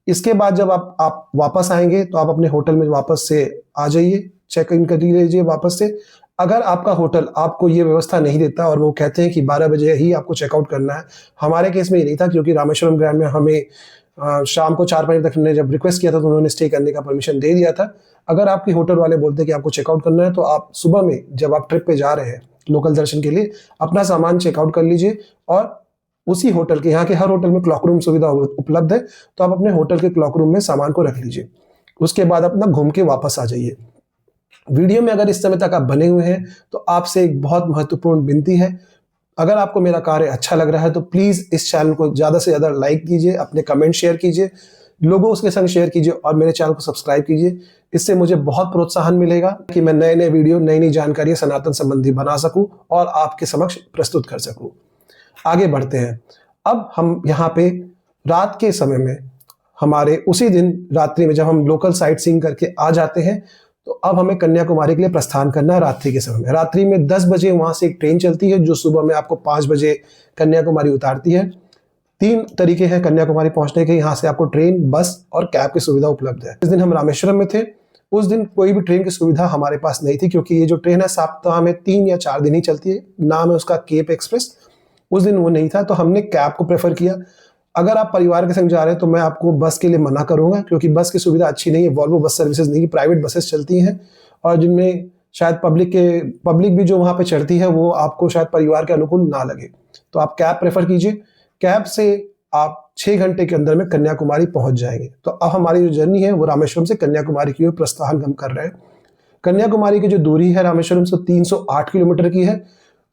इसके बाद जब आप वापस आएंगे तो आप अपने होटल में वापस से आ जाइए, चेक इन कर लीजिए वापस से। अगर आपका होटल आपको ये व्यवस्था नहीं देता और वो कहते हैं कि 12 बजे ही आपको चेकआउट करना है, हमारे केस में ये नहीं था, क्योंकि रामेश्वरम ग्रैंड में हमें शाम को 4-5 तक हमने जब रिक्वेस्ट किया था तो उन्होंने स्टे करने का परमिशन दे दिया था। अगर आपकी होटल वाले बोलते हैं कि आपको चेकआउट करना है, तो आप सुबह में जब आप ट्रिप पे जा रहे हैं लोकल दर्शन के लिए, अपना सामान चेकआउट कर लीजिए और उसी होटल के, यहाँ के हर होटल में क्लॉक रूम सुविधा उपलब्ध है, तो आप अपने होटल के क्लॉक रूम में सामान को रख लीजिए। उसके बाद अपना घूम के वापस आ जाइए। वीडियो में अगर इस समय तक आप बने हुए हैं तो आपसे एक बहुत महत्वपूर्ण विनती है, अगर आपको मेरा कार्य अच्छा लग रहा है तो प्लीज़ इस चैनल को ज़्यादा से ज़्यादा लाइक कीजिए, अपने कमेंट शेयर कीजिए, लोगों उसके संग शेयर कीजिए और मेरे चैनल को सब्सक्राइब कीजिए। इससे मुझे बहुत प्रोत्साहन मिलेगा कि मैं नए नए वीडियो, नई नई जानकारी सनातन संबंधी बना सकूं और आपके समक्ष प्रस्तुत कर सकूं। आगे बढ़ते हैं। अब हम यहाँ पे रात के समय में, हमारे उसी दिन रात्रि में जब हम लोकल साइट सीइंग करके आ जाते हैं, तो अब हमें कन्याकुमारी के लिए प्रस्थान करना है रात्रि के समय में। रात्रि में 10 बजे वहाँ से एक ट्रेन चलती है जो सुबह में आपको 5 बजे कन्याकुमारी उतारती है। 3 तरीके हैं कन्याकुमारी पहुँचने के, यहाँ से आपको ट्रेन, बस और कैब की सुविधा उपलब्ध है। इस दिन हम रामेश्वरम में थे, उस दिन कोई भी ट्रेन की सुविधा हमारे पास नहीं थी, क्योंकि ये जो ट्रेन है सप्ताह में 3 या 4 दिन ही चलती है, नाम है उसका केप एक्सप्रेस। उस दिन वो नहीं था तो हमने कैब को प्रेफर किया। अगर आप परिवार के संग जा रहे हैं तो मैं आपको बस के लिए मना करूंगा, क्योंकि बस की सुविधा अच्छी नहीं है। वॉल्वो बस सर्विसेज नहीं, प्राइवेट बसेस चलती हैं और जिनमें शायद पब्लिक भी जो वहाँ पे चढ़ती है वो आपको शायद परिवार के अनुकूल ना लगे, तो आप कैब प्रेफर कीजिए। कैब से आप 6 घंटे के अंदर में कन्याकुमारी पहुंच जाएंगे। तो अब हमारी जो जर्नी है वो रामेश्वरम से कन्याकुमारी की ओर प्रस्थान हम कर रहे हैं। कन्याकुमारी की जो दूरी है रामेश्वरम से 308 किलोमीटर की है।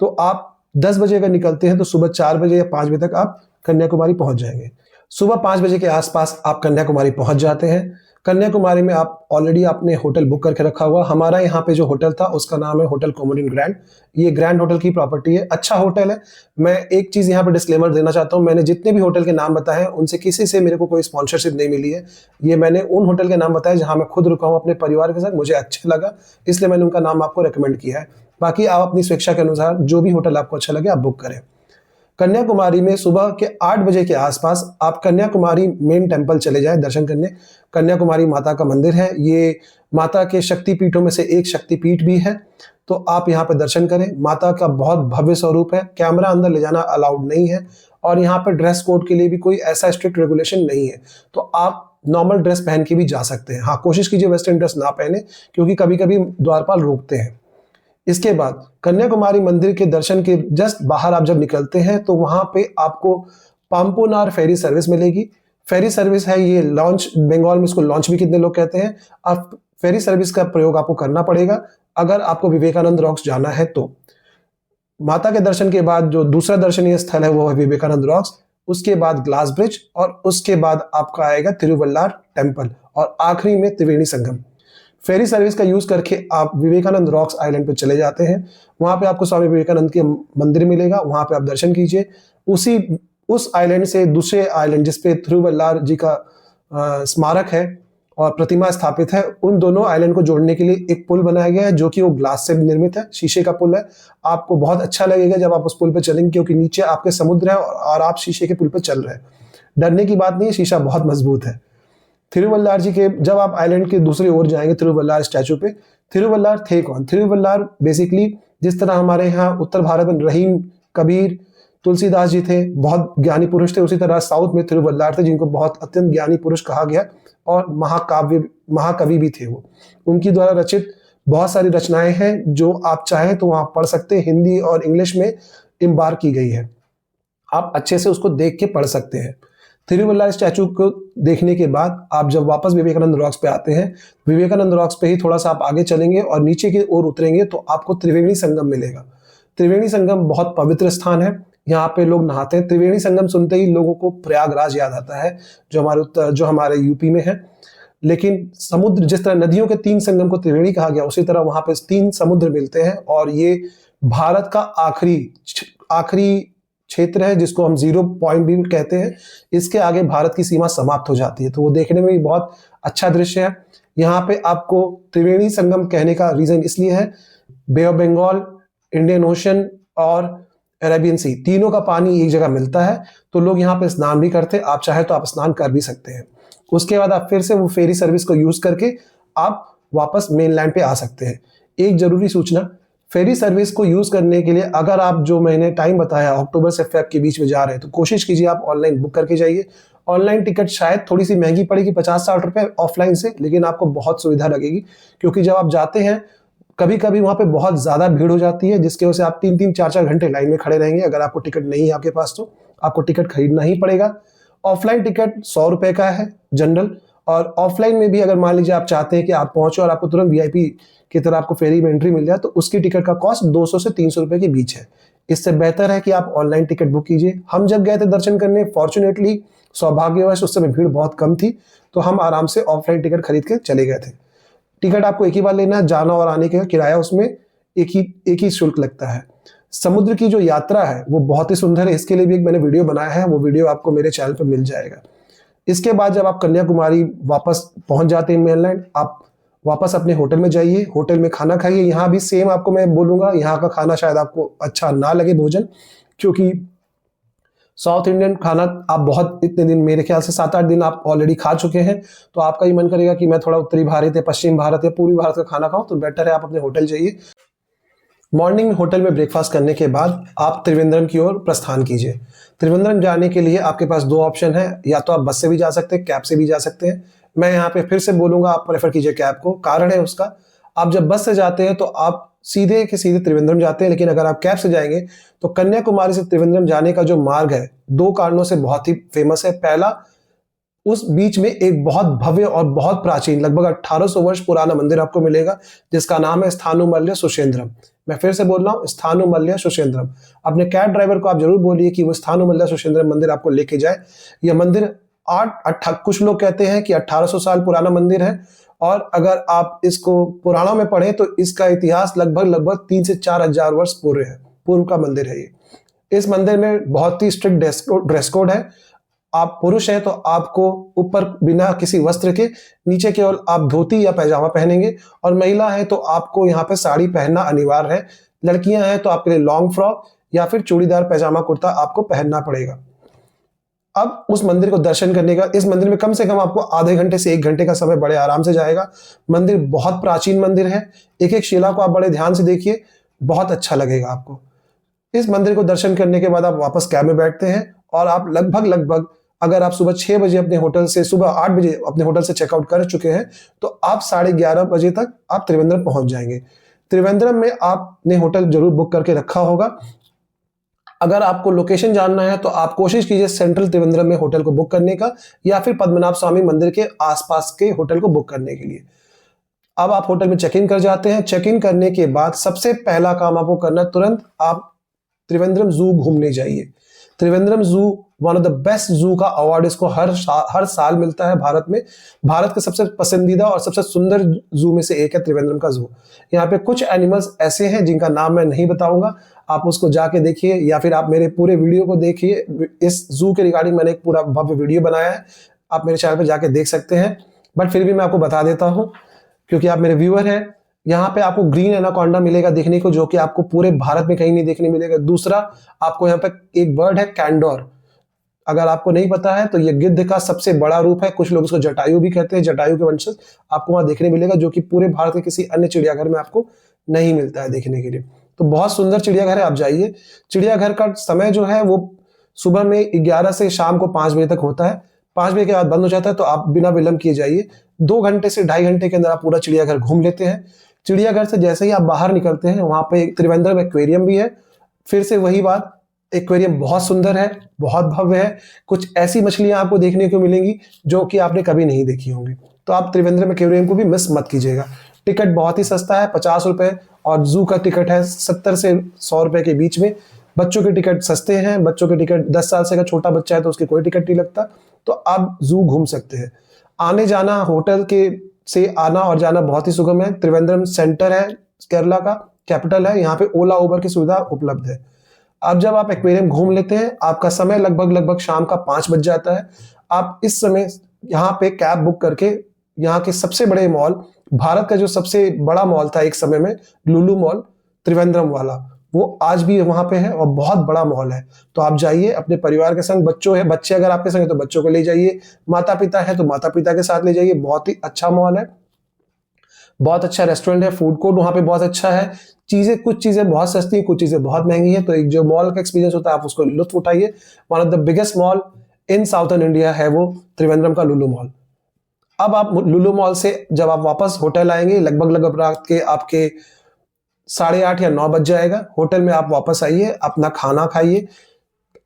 तो आप 10 बजे अगर निकलते हैं तो सुबह 4 बजे या 5 बजे तक आप कन्याकुमारी पहुंच जाएंगे। सुबह 5 बजे के आसपास आप कन्याकुमारी पहुंच जाते हैं। कन्याकुमारी में आप ऑलरेडी आपने होटल बुक करके रखा हुआ। हमारा यहाँ पे जो होटल था उसका नाम है होटल कोमोडिन ग्रैंड। ये ग्रैंड होटल की प्रॉपर्टी है, अच्छा होटल है। मैं एक चीज़ यहाँ पे डिस्क्लेमर देना चाहता हूँ, मैंने जितने भी होटल के नाम बताए हैं उनसे किसी से मेरे को कोई स्पॉन्सरशिप नहीं मिली है। ये मैंने उन होटल के नाम बताए जहाँ मैं खुद रुका हूँ अपने परिवार के साथ, मुझे अच्छा लगा इसलिए मैंने उनका नाम आपको रिकमेंड किया है। बाकी आप अपनी स्वेच्छा के अनुसार जो भी होटल आपको अच्छा लगे आप बुक करें। कन्याकुमारी में सुबह के 8 बजे के आसपास आप कन्याकुमारी मेन टेंपल चले जाएं दर्शन करने। कन्याकुमारी माता का मंदिर है, ये माता के शक्तिपीठों में से एक शक्तिपीठ भी है, तो आप यहाँ पे दर्शन करें। माता का बहुत भव्य स्वरूप है, कैमरा अंदर ले जाना अलाउड नहीं है और यहाँ पे ड्रेस कोड के लिए भी कोई ऐसा स्ट्रिक्ट रेगुलेशन नहीं है, तो आप नॉर्मल ड्रेस पहन के भी जा सकते हैं। हाँ, कोशिश कीजिए वेस्टर्न ड्रेस ना पहने, क्योंकि कभी कभी द्वारपाल रोकते हैं। इसके बाद कन्याकुमारी मंदिर के दर्शन के जस्ट बाहर आप जब निकलते हैं तो वहां पे आपको पाम्पोनार फेरी सर्विस मिलेगी। फेरी सर्विस है ये लॉन्च, बंगाल में इसको लॉन्च भी कितने लोग कहते हैं। अब फेरी सर्विस का प्रयोग आपको करना पड़ेगा अगर आपको विवेकानंद रॉक्स जाना है तो। माता के दर्शन के बाद जो दूसरा दर्शनीय स्थल है वो है विवेकानंद रॉक्स, उसके बाद ग्लास ब्रिज और उसके बाद आपका आएगा तिरुवल्लार टेम्पल और आखिरी में त्रिवेणी संगम। फेरी सर्विस का यूज करके आप विवेकानंद रॉक्स आइलैंड पे चले जाते हैं। वहां पे आपको स्वामी विवेकानंद के मंदिर मिलेगा, वहां पे आप दर्शन कीजिए। उस आइलैंड से दूसरे आइलैंड जिसपे तिरुवल्लार जी का स्मारक है और प्रतिमा स्थापित है, उन दोनों आइलैंड को जोड़ने के लिए एक पुल बनाया गया है जो कि वो ग्लास से निर्मित है, शीशे का पुल है। आपको बहुत अच्छा लगेगा जब आप उस पुल पे चलेंगे, क्योंकि नीचे आपके समुद्र है और आप शीशे के पुल पे चल रहे हैं। डरने की बात नहीं है, शीशा बहुत मजबूत है। थिरुवल्लार जी के, जब आप आइलैंड के दूसरी ओर जाएंगे थिरुवल्लार स्टैचू पे, थिरुवल्लार थे कौन? थिरुवल्लार बेसिकली जिस तरह हमारे यहाँ उत्तर भारत में रहीम, कबीर, तुलसीदास जी थे, बहुत ज्ञानी पुरुष थे, उसी तरह साउथ में थिरुवल्लार थे जिनको बहुत अत्यंत ज्ञानी पुरुष कहा गया और महाकवि भी थे वो। उनकी द्वारा रचित बहुत सारी रचनाएं हैं जो आप चाहें तो वहां पढ़ सकते हैं, हिंदी और इंग्लिश में इम्बार की गई है, आप अच्छे से उसको देख के पढ़ सकते हैं। थिरुवल्लार स्टैचू को देखने के बाद आप जब वापस विवेकानंद रॉक्स पे आते हैं, विवेकानंद रॉक्स पे ही थोड़ा सा आप आगे चलेंगे और नीचे की ओर उतरेंगे तो आपको त्रिवेणी संगम मिलेगा। त्रिवेणी संगम बहुत पवित्र स्थान है, यहाँ पे लोग नहाते हैं। त्रिवेणी संगम सुनते ही लोगों को प्रयागराज याद आता है जो हमारे यूपी में है। लेकिन समुद्र, जिस तरह नदियों के 3 संगम को त्रिवेणी कहा गया, उसी तरह वहां पे 3 समुद्र मिलते हैं और ये भारत का आखिरी क्षेत्र है जिसको हम 0 पॉइंट भी कहते हैं। इसके आगे भारत की सीमा समाप्त हो जाती है, तो वो देखने में भी बहुत अच्छा दृश्य है। यहाँ पे आपको त्रिवेणी संगम कहने का रीजन इसलिए है, बे ऑफ बंगाल, इंडियन ओशन और अरेबियन सी, तीनों का पानी एक जगह मिलता है, तो लोग यहाँ पे स्नान भी करते हैं। आप चाहे तो आप स्नान कर भी सकते हैं। उसके बाद आप फिर से वो फेरी सर्विस को यूज करके आप वापस मेनलैंड पे आ सकते हैं। एक जरूरी सूचना, फेरी सर्विस को यूज करने के लिए अगर आप जो मैंने टाइम बताया अक्टूबर से फेब के बीच में जा रहे हैं तो कोशिश कीजिए आप ऑनलाइन बुक करके जाइए। ऑनलाइन टिकट शायद थोड़ी सी महंगी पड़ेगी, 50-60 रुपए ऑफलाइन से, लेकिन आपको बहुत सुविधा लगेगी क्योंकि जब आप जाते हैं कभी कभी वहां पे बहुत ज्यादा भीड़ हो जाती है जिसकी वजह से आप 3-3, 4-4 घंटे लाइन में खड़े रहेंगे। अगर आपको टिकट नहीं है आपके पास तो आपको टिकट खरीदना ही पड़ेगा। ऑफलाइन टिकट 100 रुपए का है जनरल, और ऑफलाइन में भी अगर मान लीजिए आप चाहते हैं कि आप पहुंचे और आपको तुरंत वीआईपी की तरह आपको फेरी में एंट्री मिल जाए तो उसकी टिकट का कॉस्ट 200 से 300 रुपए के बीच है। इससे बेहतर है कि आप ऑनलाइन टिकट बुक कीजिए। हम जब गए थे दर्शन करने, फॉर्चुनेटली सौभाग्यवश उस समय भीड़ बहुत कम थी, तो हम आराम से ऑफलाइन टिकट खरीद के चले गए थे। टिकट आपको एक ही बार लेना है, जाना और आने का किराया उसमें एक ही शुल्क लगता है। समुद्र की जो यात्रा है वो बहुत ही सुंदर है, इसके लिए भी एक मैंने वीडियो बनाया है, वो वीडियो आपको मेरे चैनल पर मिल जाएगा। इसके बाद जब आप कन्याकुमारी वापस पहुंच जाते हैं मेनलैंड, आप वापस अपने होटल में जाइए, होटल में खाना खाइए। यहाँ भी सेम आपको मैं बोलूंगा, यहाँ का खाना शायद आपको अच्छा ना लगे भोजन, क्योंकि साउथ इंडियन खाना आप बहुत इतने दिन, मेरे ख्याल से 7-8 दिन आप ऑलरेडी खा चुके हैं, तो आपका ही मन करेगा कि मैं थोड़ा उत्तरी भारत या पश्चिम भारत या पूर्वी भारत का खाना खाऊं, तो बेटर है आप अपने होटल जाइए। मॉर्निंग में होटल में ब्रेकफास्ट करने के बाद आप त्रिवेंद्रम की ओर प्रस्थान कीजिए। त्रिवेंद्रम जाने के लिए आपके पास 2 ऑप्शन है, या तो आप बस से भी जा सकते हैं, कैब से भी जा सकते हैं। मैं यहाँ पे फिर से बोलूंगा आप प्रेफर कीजिए कैब को। कारण है उसका, आप जब बस से जाते हैं तो आप सीधे के सीधे त्रिवेंद्रम जाते हैं, लेकिन अगर आप कैब से जाएंगे तो कन्याकुमारी से त्रिवेंद्रम जाने का जो मार्ग है 2 कारणों से बहुत ही फेमस है। पहला, उस बीच में एक बहुत भव्य और बहुत प्राचीन, लगभग 1800 वर्ष पुराना मंदिर आपको मिलेगा जिसका नाम है स्थानुमल्य सुषेंद्रम। मैं फिर से बोल रहा हूँ, स्थानुमल्य सुषेंद्रम। अपने कैब ड्राइवर को आप जरूर बोलिए कि वो स्थानुमल्य सुषेंद्रम मंदिर आपको लेके जाए। यह मंदिर कुछ लोग कहते हैं कि 1800 साल पुराना मंदिर है, और अगर आप इसको पुराणों में पढ़ें तो इसका इतिहास लगभग 3 से 4 हजार वर्ष पूर्व का मंदिर है ये। इस मंदिर में बहुत ही स्ट्रिक्ट ड्रेस कोड है। आप पुरुष हैं तो आपको ऊपर बिना किसी वस्त्र के, नीचे केवल आप धोती या पैजामा पहनेंगे, और महिला है तो आपको यहाँ पे साड़ी पहनना अनिवार्य है। लड़कियां हैं तो आपके लिए लॉन्ग फ्रॉक या फिर चूड़ीदार पैजामा कुर्ता आपको पहनना पड़ेगा। अब उस मंदिर को दर्शन करने का, इस मंदिर में कम से कम आपको आधे घंटे से 1 घंटे का समय बड़े आराम से जाएगा। मंदिर बहुत प्राचीन मंदिर है, एक एक शिला को आप बड़े ध्यान से देखिए, बहुत अच्छा लगेगा आपको। इस मंदिर को दर्शन करने के बाद आप वापस कैब में बैठते हैं और आप लगभग अगर आप सुबह 6 बजे अपने होटल से, सुबह 8 बजे अपने होटल से चेकआउट कर चुके हैं तो आप 11:30 बजे तक आप त्रिवेंद्रम पहुंच जाएंगे। त्रिवेंद्रम में आपने होटल जरूर बुक करके रखा होगा। अगर आपको लोकेशन जानना है तो आप कोशिश कीजिए सेंट्रल त्रिवेंद्रम में होटल को बुक करने का, या फिर पद्मनाभ स्वामी मंदिर के आसपास के होटल को बुक करने के लिए। अब आप होटल में चेक इन कर जाते हैं। चेक इन करने के बाद सबसे पहला काम आपको करना, तुरंत आप त्रिवेंद्रम जू घूमने जाइए। त्रिवेंद्रम जू वन ऑफ द बेस्ट जू का अवार्ड इसको हर साल मिलता है भारत में। भारत का सबसे पसंदीदा और सबसे सुंदर जू में से एक है त्रिवेंद्रम का जू। यहाँ पे कुछ एनिमल्स ऐसे हैं जिनका नाम मैं नहीं बताऊंगा, आप उसको जाके देखिए, या फिर आप मेरे पूरे वीडियो को देखिए। इस जू के रिगार्डिंग मैंने एक पूरा भव्य वीडियो बनाया है, आप मेरे चैनल पर जाके देख सकते हैं। बट फिर भी मैं आपको बता देता हूँ क्योंकि आप मेरे व्यूअर हैं। यहाँ पे आपको ग्रीन एनाकोंडा मिलेगा देखने को, जो कि आपको पूरे भारत में कहीं नहीं देखने मिलेगा। दूसरा, आपको यहाँ पे एक बर्ड है कैंडोर, अगर आपको नहीं पता है तो ये गिद्ध का सबसे बड़ा रूप है, कुछ लोग इसको जटायु भी कहते हैं, जटायु के वंशज आपको वहां देखने मिलेगा, जो कि पूरे भारत के किसी अन्य चिड़ियाघर में आपको नहीं मिलता है देखने के लिए। तो बहुत सुंदर चिड़ियाघर है, आप जाइए। चिड़ियाघर का समय जो है वो सुबह में 11 से शाम को 5 बजे तक होता है, 5 बजे के बाद बंद हो जाता है, तो आप बिना विलंब किए जाइए। 2 घंटे से 2.5 घंटे के अंदर आप पूरा चिड़ियाघर घूम लेते हैं। चिड़ियाघर से जैसे ही आप बाहर निकलते हैं, वहां पे त्रिवेंद्रम एक्वेरियम भी है। फिर से वही बात, एक्वेरियम बहुत सुंदर है, बहुत भव्य है, कुछ ऐसी मछलियां आपको देखने को मिलेंगी जो कि आपने कभी नहीं देखी होंगी। तो आप त्रिवेंद्रम एक्वेरियम को भी मिस मत कीजिएगा। टिकट बहुत ही सस्ता है, 50 रुपए, और जू का टिकट है 70 से 100 रुपए के बीच में। बच्चों के टिकट सस्ते हैं, बच्चों के टिकट 10 साल से अगर छोटा बच्चा है तो उसके कोई टिकट नहीं लगता, तो आप जू घूम सकते हैं। आने जाना होटल के से आना और जाना बहुत ही सुगम है। त्रिवेंद्रम सेंटर है, केरला का कैपिटल है, यहाँ पे ओला उबर की सुविधा उपलब्ध है। अब जब आप एक्वेरियम घूम लेते हैं, आपका समय लगभग शाम का 5 बज जाता है। आप इस समय यहाँ पे कैब बुक करके यहाँ के सबसे बड़े मॉल, भारत का जो सबसे बड़ा मॉल था एक समय में, लुलु मॉल त्रिवेंद्रम वाला, वो आज भी वहां पे है और बहुत बड़ा मॉल है। तो आप जाइए अपने परिवार के संग, बच्चे अगर आपके संग है तो बच्चों को ले जाइए, माता पिता है तो माता पिता के साथ ले जाइए। बहुत ही अच्छा मॉल है, बहुत अच्छा रेस्टोरेंट है, फूड कोर्ट वहां पे बहुत अच्छा है। कुछ चीजें बहुत सस्ती हैं, कुछ चीजें बहुत महंगी है। तो एक जो मॉल का एक्सपीरियंस होता है आप उसको लुत्फ उठाइए। One of the biggest mall in southern India है वो त्रिवेंद्रम का लुलु मॉल। अब आप लुलु मॉल से जब आप वापस होटल आएंगे, लगभग रात के आपके 8:30 या 9 बज जाएगा। होटल में आप वापस आइए, अपना खाना खाइए।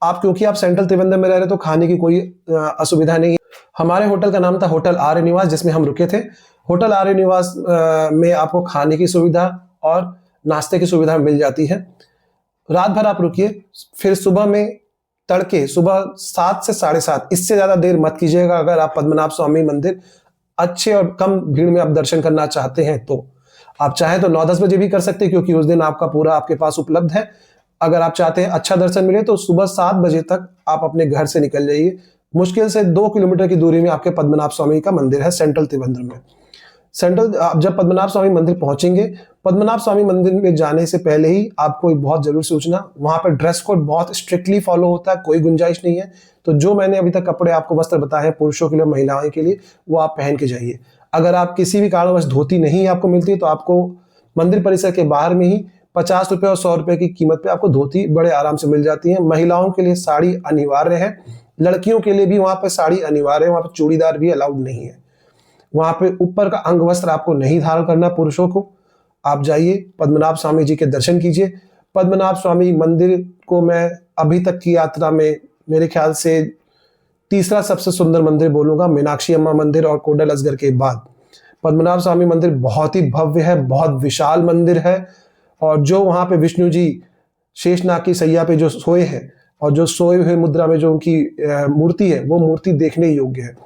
क्योंकि आप सेंट्रल त्रिवेंद्रम में रह रहे तो खाने की कोई असुविधा नहीं है। हमारे होटल का नाम था होटल आर्य निवास, जिसमें हम रुके थे। होटल आर्य निवास में आपको खाने की सुविधा और नाश्ते की सुविधा मिल जाती है। रात भर आप रुकिए, फिर सुबह 7 से 7:30, इससे ज्यादा देर मत कीजिएगा। अगर आप पद्मनाभ स्वामी मंदिर अच्छे और कम भीड़ में आप दर्शन करना चाहते हैं तो आप चाहें तो 9-10 बजे भी कर सकते हैं, क्योंकि उस दिन आपका पूरा आपके पास उपलब्ध है। अगर आप चाहते हैं अच्छा दर्शन मिले तो सुबह 7 बजे तक आप अपने घर से निकल जाइए। मुश्किल से 2 किलोमीटर की दूरी में आपके पद्मनाभ स्वामी का मंदिर है सेंट्रल त्रिवेंद्रम में। आप जब पद्मनाभ स्वामी मंदिर पहुंचेंगे, पद्मनाभ स्वामी मंदिर में जाने से पहले ही आपको एक बहुत जरूरी सूचना, वहां पर ड्रेस कोड बहुत स्ट्रिक्टली फॉलो होता है, कोई गुंजाइश नहीं है। तो जो मैंने अभी तक कपड़े आपको वस्त्र बताए हैं पुरुषों के लिए, महिलाओं के लिए, वो आप पहन के जाइए। अगर आप किसी भी कारणवश धोती नहीं आपको मिलती तो आपको मंदिर परिसर के बाहर में ही 50 रुपए और 100 रुपए की कीमत पे आपको धोती बड़े आराम से मिल जाती है। महिलाओं के लिए साड़ी अनिवार्य है, लड़कियों के लिए भी वहां पर साड़ी अनिवार्य है, वहां पर चूड़ीदार भी अलाउड नहीं है। वहां पे ऊपर का अंग वस्त्र आपको नहीं धारण करना पुरुषों को। आप जाइए, पद्मनाभ स्वामी जी के दर्शन कीजिए। पद्मनाभ स्वामी मंदिर को मैं अभी तक की यात्रा में मेरे ख्याल से तीसरा सबसे सुंदर मंदिर बोलूंगा, मीनाक्षी अम्मा मंदिर और कोडल असगर के बाद। पद्मनाभ स्वामी मंदिर बहुत ही भव्य है, बहुत विशाल मंदिर है, और जो वहां पे विष्णु जी शेषनाग की सैया पे जो सोए हैं और जो सोए हुए मुद्रा में जो उनकी मूर्ति है, वो मूर्ति देखने योग्य है।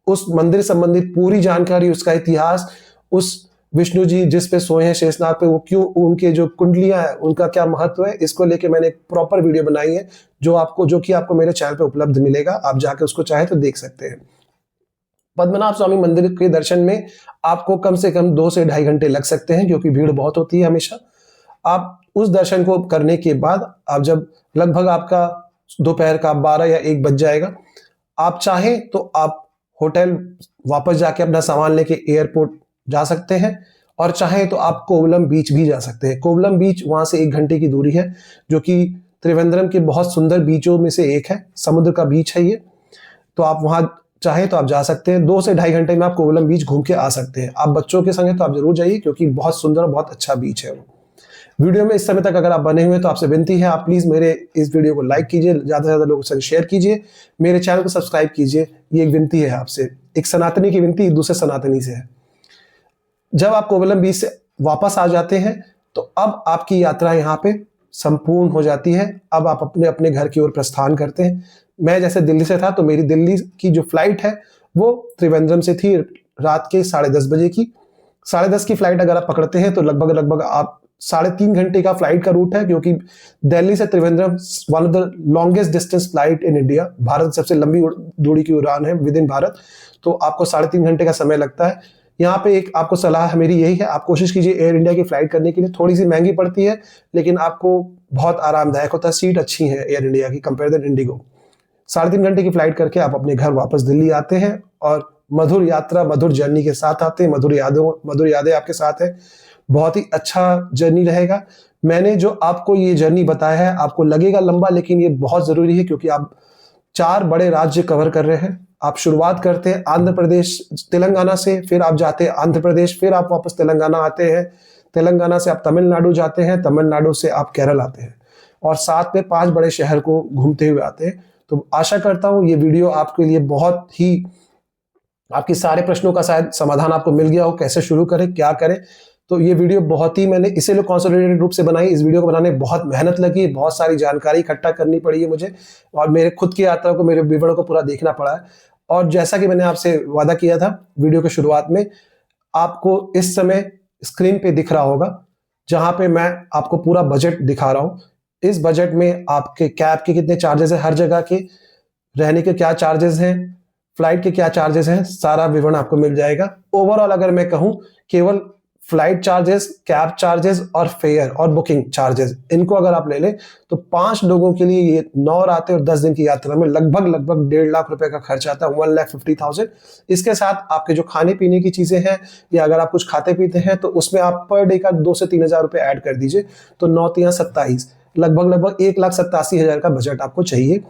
उस मंदिर संबंधित पूरी जानकारी, उसका इतिहास, उस विष्णु जी जिस पे सोए हैं शेषनाग पे, वो क्यों, उनके जो कुंडलियां हैं उनका क्या महत्व है, इसको लेके मैंने एक प्रॉपर वीडियो बनाई है जो कि आपको मेरे चैनल पे उपलब्ध मिलेगा। आप जाके उसको चाहे तो देख सकते हैं। पद्मनाभ स्वामी मंदिर के दर्शन में आपको कम से कम 2 से 2.5 घंटे लग सकते हैं, क्योंकि भीड़ बहुत होती है हमेशा। आप उस दर्शन को करने के बाद आप जब लगभग आपका दोपहर का 12 या 1 बज जाएगा, आप चाहें तो आप होटल वापस जाके अपना सामान लेके एयरपोर्ट जा सकते हैं, और चाहें तो आप कोवलम बीच भी जा सकते हैं। कोवलम बीच वहां से 1 घंटे की दूरी है, जो कि त्रिवेंद्रम के बहुत सुंदर बीचों में से एक है, समुद्र का बीच है ये। तो आप वहां चाहे तो आप जा सकते हैं। 2 से 2.5 घंटे में आप कोवलम बीच घूम के आ सकते हैं। आप बच्चों के संग तो आप जरूर जाइए, क्योंकि बहुत सुंदर और बहुत अच्छा बीच है वो। वीडियो में इस समय तक अगर आप बने हुए हैं तो आपसे विनती है, आप प्लीज मेरे इस वीडियो को लाइक कीजिए, ज्यादा से ज्यादा लोगों से शेयर कीजिए, मेरे चैनल को सब्सक्राइब कीजिए। ये एक विनती है आपसे, एक सनातनी की विनती दूसरे सनातनी से है। जब आप कोवलम बीच से वापस आ जाते हैं तो अब आपकी यात्रा यहाँ पे संपूर्ण हो जाती है। अब आप अपने अपने घर की ओर प्रस्थान करते हैं। मैं जैसे दिल्ली से था तो मेरी दिल्ली की जो फ्लाइट है वो त्रिवेंद्रम से थी रात के 10:30 बजे की। 10:30 की फ्लाइट अगर आप पकड़ते हैं तो लगभग आप 3.5 घंटे का फ्लाइट का रूट है, क्योंकि दिल्ली से Trivandrum one of the longest distance flight in India, Bharat सबसे लंबी दूरी की उड़ान है विद इन भारत। तो आपको 3.5 घंटे का समय लगता है। यहाँ पे एक आपको सलाह मेरी यही है, आप कोशिश कीजिए एयर इंडिया की फ्लाइट करने के लिए। थोड़ी सी महंगी पड़ती है, लेकिन आपको बहुत आरामदायक होता है, सीट अच्छी है एयर इंडिया की कंपेयर देन इंडिगो। 3.5 घंटे की फ्लाइट करके आप अपने घर वापस दिल्ली आते हैं और मधुर यात्रा, मधुर जर्नी के साथ आते हैं। मधुर यादें आपके साथ है। बहुत ही अच्छा जर्नी रहेगा। मैंने जो आपको ये जर्नी बताया है, आपको लगेगा लंबा, लेकिन ये बहुत जरूरी है क्योंकि आप 4 बड़े राज्य कवर कर रहे हैं। आप शुरुआत करते हैं आंध्र प्रदेश, तेलंगाना से, फिर आप जाते हैं आंध्र प्रदेश, फिर आप वापस तेलंगाना आते हैं, तेलंगाना से आप तमिलनाडु जाते हैं, तमिलनाडु से आप केरल आते हैं और साथ में 5 बड़े शहर को घूमते हुए आते हैं। तो आशा करता हूं ये वीडियो आपके लिए बहुत ही, आपके सारे प्रश्नों का शायद समाधान आपको मिल गया हो, कैसे शुरू करें, क्या करें। तो ये वीडियो बहुत ही, मैंने इसीलिए कंसोलिडेटेड रूप से बनाई। इस वीडियो को बनाने में बहुत मेहनत लगी, बहुत सारी जानकारी इकट्ठा करनी पड़ी है मुझे और मेरे खुद की यात्रा को, मेरे विवरण को पूरा देखना पड़ा है। और जैसा कि मैंने आपसे वादा किया था वीडियो के शुरुआत में, आपको इस समय स्क्रीन पे दिख रहा होगा जहां पे मैं आपको पूरा बजट दिखा रहा हूं। इस बजट में आपके कैब के कितने चार्जेस है, हर जगह के रहने के क्या चार्जेस हैं, फ्लाइट के क्या चार्जेस हैं, सारा विवरण आपको मिल जाएगा। ओवरऑल अगर मैं कहूं, केवल फ्लाइट चार्जेस, कैब चार्जेस और फेयर और बुकिंग चार्जेस, इनको अगर आप ले लें तो 5 लोगों के लिए ये 9 रातें और 10 दिन की यात्रा में लगभग 1.5 लाख रुपए का खर्च आता है, 1,50,000। इसके साथ आपके जो खाने पीने की चीजें हैं या अगर आप कुछ खाते पीते हैं तो उसमें आप पर डे का 2 से 3 हजार रुपए ऐड कर दीजिए, तो 9×3=27, लगभग 1,87,000 का बजट आपको चाहिए।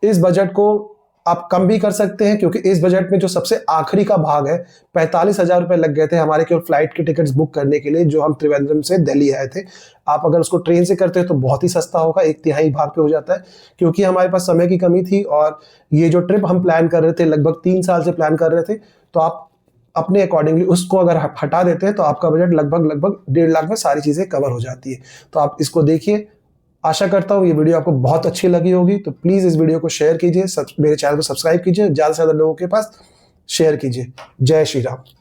इस बजट को आप कम भी कर सकते हैं क्योंकि इस बजट में जो सबसे आखिरी का भाग है, 45,000 रुपए लग गए थे हमारे केवल फ्लाइट की टिकट्स बुक करने के लिए, जो हम त्रिवेंद्रम से दिल्ली आए थे। आप अगर उसको ट्रेन से करते हैं तो बहुत ही सस्ता होगा, 1/3 भाग पे हो जाता है। क्योंकि हमारे पास समय की कमी थी और ये जो ट्रिप हम प्लान कर रहे थे, लगभग 3 साल से प्लान कर रहे थे, तो आप अपने अकॉर्डिंगली उसको अगर हटा देते हैं तो आपका बजट लगभग 1.5 लाख में सारी चीजें कवर हो जाती है। तो आप इसको देखिए। आशा करता हूँ ये वीडियो आपको बहुत अच्छी लगी होगी। तो प्लीज इस वीडियो को शेयर कीजिए, मेरे चैनल को सब्सक्राइब कीजिए, ज्यादा से ज्यादा लोगों के पास शेयर कीजिए। जय श्री राम।